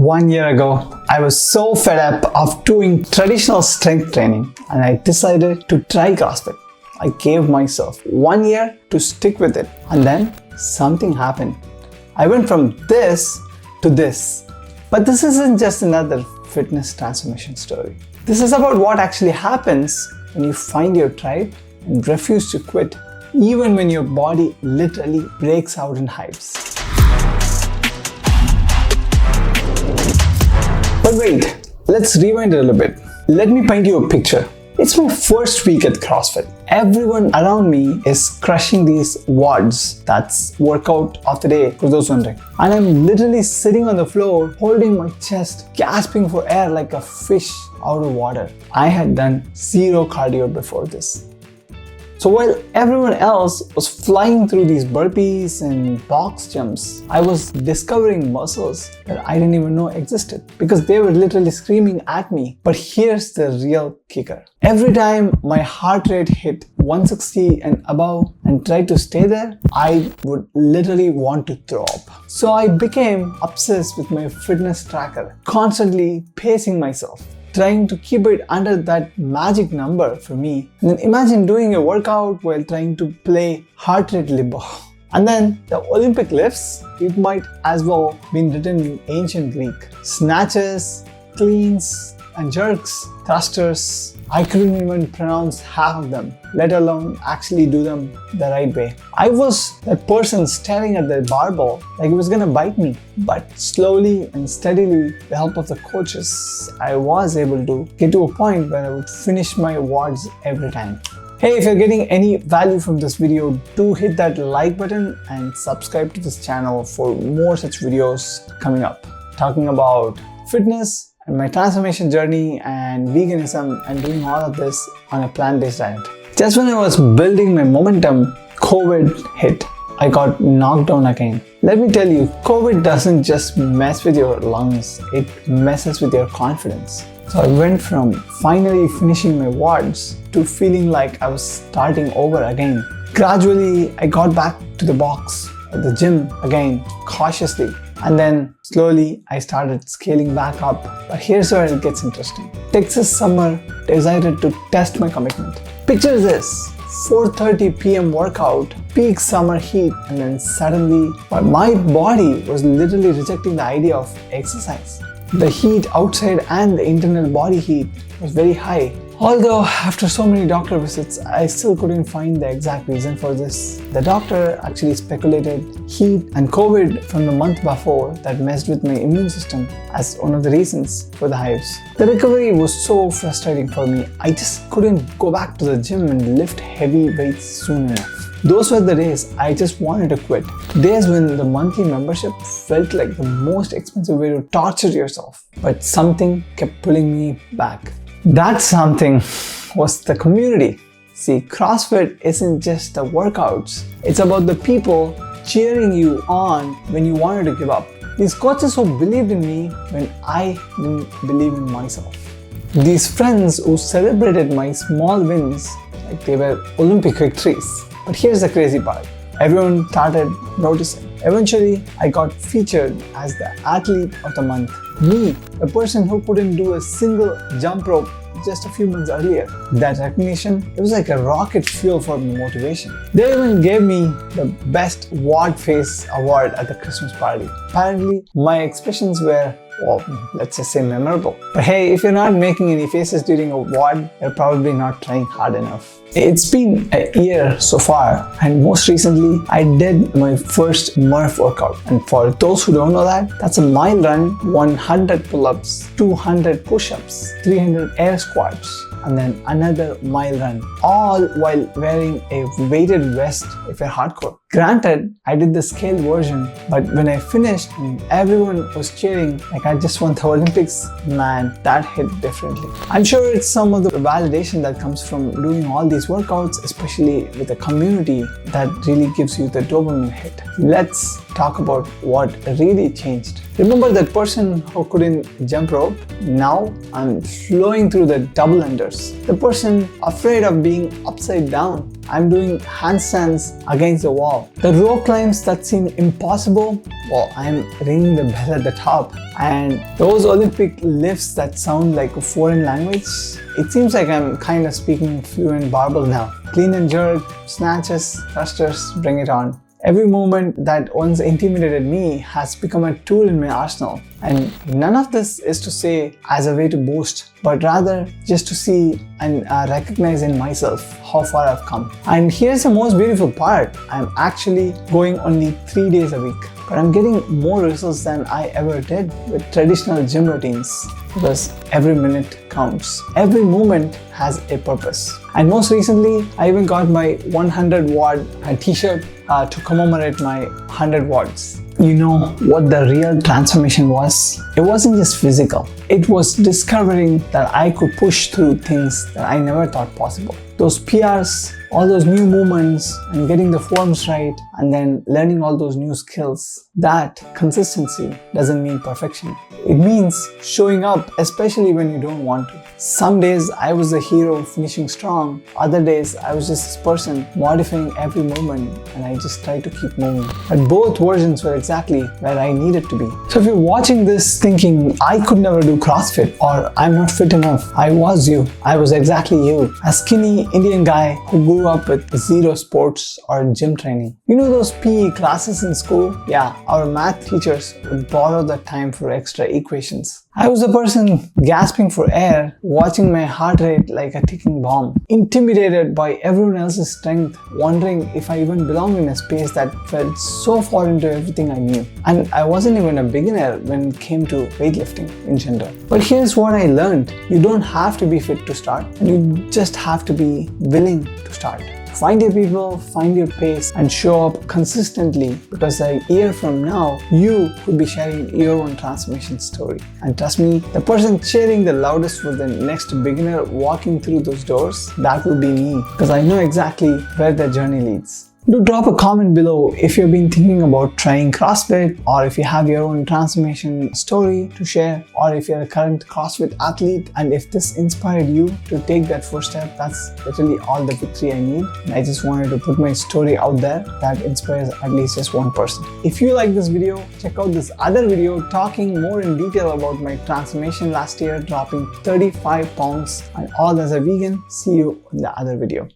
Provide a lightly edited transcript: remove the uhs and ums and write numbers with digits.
1 year ago, I was so fed up of doing traditional strength training and I decided to try CrossFit. I gave myself 1 year to stick with it and then something happened. I went from this to this. But this isn't just another fitness transformation story. This is about what actually happens when you find your tribe and refuse to quit, even when your body literally breaks out in hives. But wait, let's rewind a little bit. Let me paint you a picture. It's my first week at CrossFit. Everyone around me is crushing these WODs, that's workout of the day for those wondering. And I'm literally sitting on the floor, holding my chest, gasping for air like a fish out of water. I had done zero cardio before this. So while everyone else was flying through these burpees and box jumps, I was discovering muscles that I didn't even know existed because they were literally screaming at me. But here's the real kicker. Every time my heart rate hit 160 and above and tried to stay there, I would literally want to throw up. So I became obsessed with my fitness tracker, constantly pacing myself, trying to keep it under that magic number for me. And then imagine doing a workout while trying to play heart rate limbo. And then the Olympic lifts, it might as well been written in ancient Greek. Snatches, cleans, and jerks, thrusters. I couldn't even pronounce half of them, let alone actually do them the right way. I was that person staring at the barbell like it was gonna bite me. But slowly and steadily, with the help of the coaches, I was able to get to a point where I would finish my WODs every time. Hey, if you're getting any value from this video, do hit that like button and subscribe to this channel for more such videos coming up. Talking about fitness, and my transformation journey and veganism and doing all of this on a plant-based diet. Just when I was building my momentum, COVID hit. I got knocked down again. Let me tell you, COVID doesn't just mess with your lungs, it messes with your confidence. So I went from finally finishing my WODs to feeling like I was starting over again. Gradually, I got back to the box at the gym again, cautiously. And then slowly I started scaling back up. But here's where it gets interesting. Texas summer decided to test my commitment. Picture this, 4:30 p.m. workout, peak summer heat, and then suddenly my body was literally rejecting the idea of exercise. The heat outside and the internal body heat was very high. Although after so many doctor visits, I still couldn't find the exact reason for this. The doctor actually speculated heat and COVID from the month before that messed with my immune system as one of the reasons for the hives. The recovery was so frustrating for me. I just couldn't go back to the gym and lift heavy weights soon enough. Those were the days I just wanted to quit. Days when the monthly membership felt like the most expensive way to torture yourself. But something kept pulling me back. That something was the community. See, CrossFit isn't just the workouts. It's about the people cheering you on when you wanted to give up. These coaches who believed in me when I didn't believe in myself. These friends who celebrated my small wins like they were Olympic victories. But here's the crazy part. Everyone started noticing. Eventually, I got featured as the athlete of the month. Me, a person who couldn't do a single jump rope just a few months earlier. That recognition, it was like a rocket fuel for my motivation. They even gave me the Best WOD Face award at the Christmas party. Apparently, my expressions were, well, let's just say memorable. But hey, if you're not making any faces during a WOD, you're probably not trying hard enough. It's been a year so far, and most recently I did my first Murph workout. And for those who don't know that, that's a mile run, 100 pull-ups, 200 push-ups, 300 air squats, and then another mile run, all while wearing a weighted vest if you're hardcore. Granted, I did the scaled version, but when I finished and everyone was cheering like I just won the Olympics, man, that hit differently. I'm sure it's some of the validation that comes from doing all these workouts, especially with a community that really gives you the dopamine hit. Let's talk about what really changed. Remember that person who couldn't jump rope? Now I'm flowing through the double unders. The person afraid of being upside down, I'm doing handstands against the wall. The rope climbs that seem impossible, well, I'm ringing the bell at the top. And those Olympic lifts that sound like a foreign language, it seems like I'm kind of speaking fluent barbell now. Clean and jerk, snatches, thrusters, bring it on. Every movement that once intimidated me has become a tool in my arsenal. And none of this is to say as a way to boast, but rather just to see and recognize in myself how far I've come. And here's the most beautiful part. I'm actually going only 3 days a week, but I'm getting more results than I ever did with traditional gym routines, because every minute counts. Every movement has a purpose. And most recently, I even got my 100 watt t-shirt to commemorate my 100 watts. You know what the real transformation was? It wasn't just physical. It was discovering that I could push through things that I never thought possible. Those PRs, all those new movements, and getting the forms right, and then learning all those new skills. That consistency doesn't mean perfection. It means showing up, especially when you don't want to. Some days I was the hero finishing strong. Other days I was just this person modifying every movement, and I just tried to keep moving. But both versions were exactly where I needed to be. So if you're watching this thinking, I could never do CrossFit, or I'm not fit enough, I was you. I was exactly you. A skinny Indian guy who grew up with zero sports or gym training. You know those PE classes in school? Yeah, our math teachers would borrow the time for extra equations. I was the person gasping for air, watching my heart rate like a ticking bomb, intimidated by everyone else's strength, wondering if I even belonged in a space that felt so far into everything I knew. And I wasn't even a beginner when it came to weightlifting in general. But here's what I learned. You don't have to be fit to start, and you just have to be willing to start. Find your people, find your pace, and show up consistently, because a year from now, you could be sharing your own transformation story. And trust me, the person cheering the loudest for the next beginner walking through those doors, that will be me, because I know exactly where the journey leads. Do drop a comment below if you've been thinking about trying CrossFit, or if you have your own transformation story to share, or if you're a current CrossFit athlete and if this inspired you to take that first step. That's literally all the victory I need. And I just wanted to put my story out there that inspires at least just one person. If you like this video, check out this other video talking more in detail about my transformation last year, dropping 35 pounds, and all as a vegan. See you in the other video.